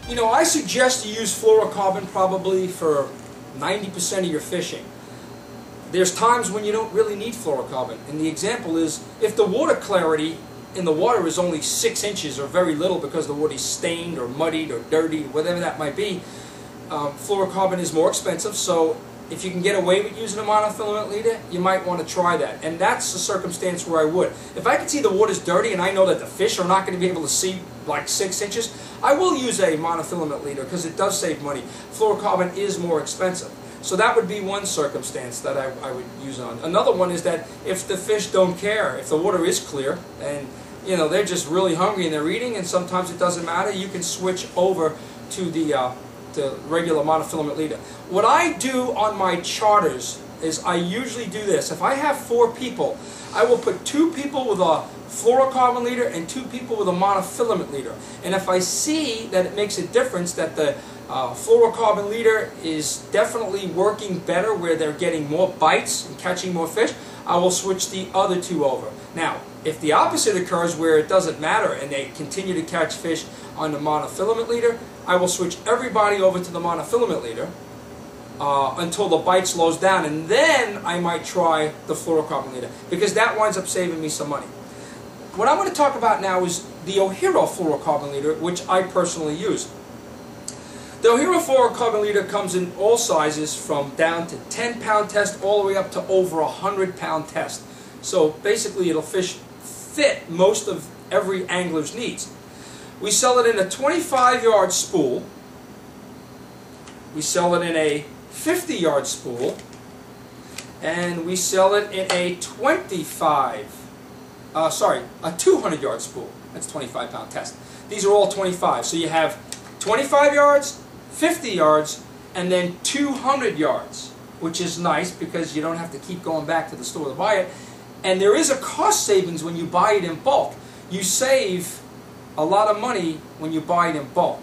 You know, I suggest you use fluorocarbon probably for 90% of your fishing. There's times when you don't really need fluorocarbon, and the example is if the water clarity in the water is only 6 inches or very little because the water is stained or muddied or dirty, whatever that might be, fluorocarbon is more expensive. So if you can get away with using a monofilament leader, you might want to try that. And that's the circumstance where I would. If I can see the water's dirty and I know that the fish are not going to be able to see like 6 inches, I will use a monofilament leader because it does save money. Fluorocarbon is more expensive. So that would be one circumstance that I would use on. Another one is that if the fish don't care, if the water is clear and you know they're just really hungry and they're eating, and sometimes it doesn't matter, you can switch over to the regular monofilament leader. What I do on my charters is I usually do this. If I have 4 people, I will put 2 people with a fluorocarbon leader and 2 people with a monofilament leader. And if I see that it makes a difference, that the fluorocarbon leader is definitely working better where they're getting more bites and catching more fish, I will switch the other 2 over. Now, if the opposite occurs where it doesn't matter and they continue to catch fish on the monofilament leader, I will switch everybody over to the monofilament leader until the bite slows down, and then I might try the fluorocarbon leader because that winds up saving me some money. What I'm going to talk about now is the Ohero fluorocarbon leader, which I personally use. The Ohero fluorocarbon leader comes in all sizes from down to 10-pound test all the way up to over 100-pound test. So basically it'll fit most of every angler's needs. We sell it in a 25-yard spool. We sell it in a 50-yard spool. And we sell it in a 200-yard spool. That's 25-pound test. These are all 25. So you have 25 yards, 50 yards, and then 200 yards, which is nice because you don't have to keep going back to the store to buy it. And there is a cost savings when you buy it in bulk. You save a lot of money when you buy it in bulk.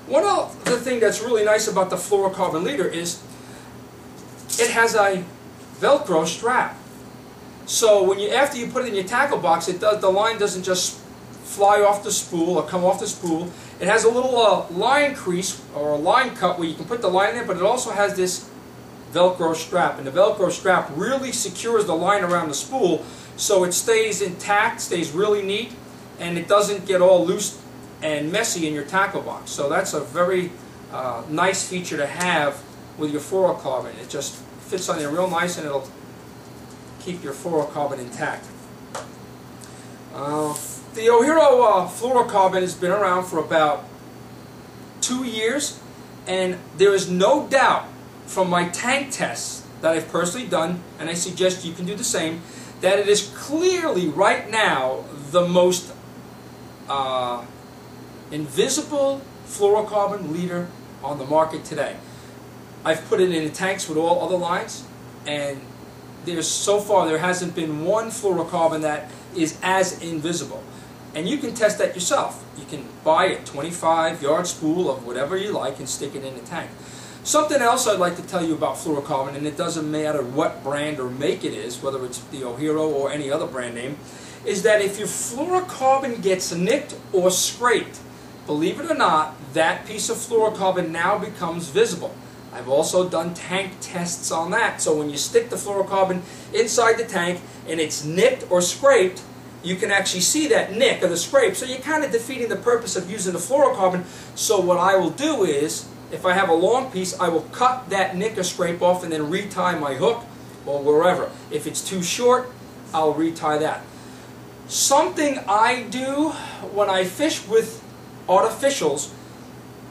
One other thing that's really nice about the fluorocarbon leader is it has a Velcro strap. So when after you put it in your tackle box, the line doesn't just fly off the spool or come off the spool. It has a little line crease or a line cut where you can put the line in it, but it also has this Velcro strap, and the Velcro strap really secures the line around the spool so it stays intact, stays really neat, and it doesn't get all loose and messy in your tackle box. So that's a very nice feature to have with your fluorocarbon. It just fits on there real nice and it'll keep your fluorocarbon intact. The Ohero fluorocarbon has been around for about 2 years, and there is no doubt from my tank tests that I've personally done, and I suggest you can do the same, that it is clearly right now the most invisible fluorocarbon leader on the market today. I've put it in tanks with all other lines, and so far there hasn't been one fluorocarbon that is as invisible. And you can test that yourself. You can buy a 25-yard spool of whatever you like and stick it in the tank. Something else I'd like to tell you about fluorocarbon, and it doesn't matter what brand or make it is, whether it's the Ohero or any other brand name, is that if your fluorocarbon gets nicked or scraped, believe it or not, that piece of fluorocarbon now becomes visible. I've also done tank tests on that, so when you stick the fluorocarbon inside the tank and it's nicked or scraped, you can actually see that nick or the scrape, so you're kind of defeating the purpose of using the fluorocarbon. So what I will do is, if I have a long piece, I will cut that nick or scrape off and then retie my hook or wherever. If it's too short, I'll retie that. Something I do when I fish with artificials,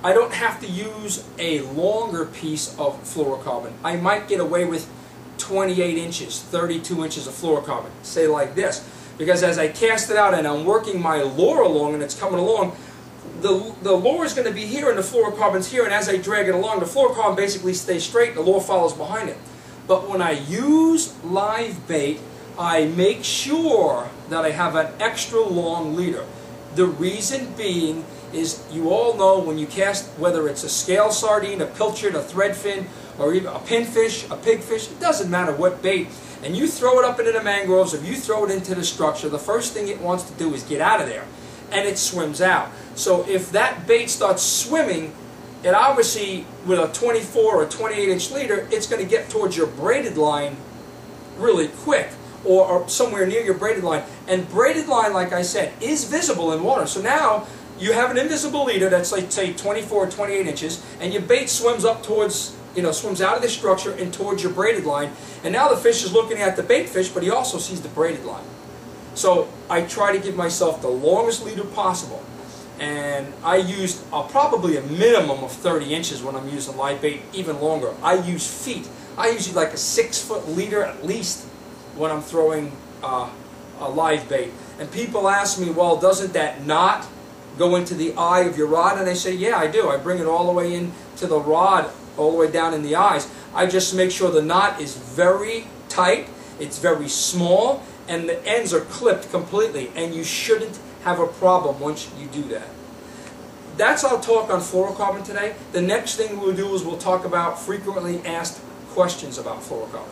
I don't have to use a longer piece of fluorocarbon. I might get away with 28 inches, 32 inches of fluorocarbon, say like this. Because as I cast it out and I'm working my lure along and it's coming along, the lure is going to be here and the fluorocarbon's here, and as I drag it along, the fluorocarbon basically stays straight and the lure follows behind it. But when I use live bait, I make sure that I have an extra long leader. The reason being is, you all know when you cast, whether it's a scale sardine, a pilchard, a threadfin, or even a pinfish, a pigfish, it doesn't matter what bait, and you throw it up into the mangroves or you throw it into the structure, the first thing it wants to do is get out of there. and it swims out. So if that bait starts swimming, it obviously, with a 24 or 28-inch leader, it's going to get towards your braided line really quick, or somewhere near your braided line. And braided line, like I said, is visible in water. So now you have an invisible leader that's, like, say 24 or 28 inches, and your bait swims up towards, swims out of the structure and towards your braided line. And now the fish is looking at the bait fish, but he also sees the braided line. So I try to give myself the longest leader possible. And I used probably a minimum of 30 inches when I'm using live bait, even longer. I use feet. I usually like a 6-foot leader at least when I'm throwing a live bait. And people ask me, well, doesn't that knot go into the eye of your rod? And I say, yeah, I do. I bring it all the way into the rod, all the way down in the eyes. I just make sure the knot is very tight, it's very small, and the ends are clipped completely. And you shouldn't have a problem once you do that. That's our talk on fluorocarbon today. The next thing we'll do is we'll talk about frequently asked questions about fluorocarbon.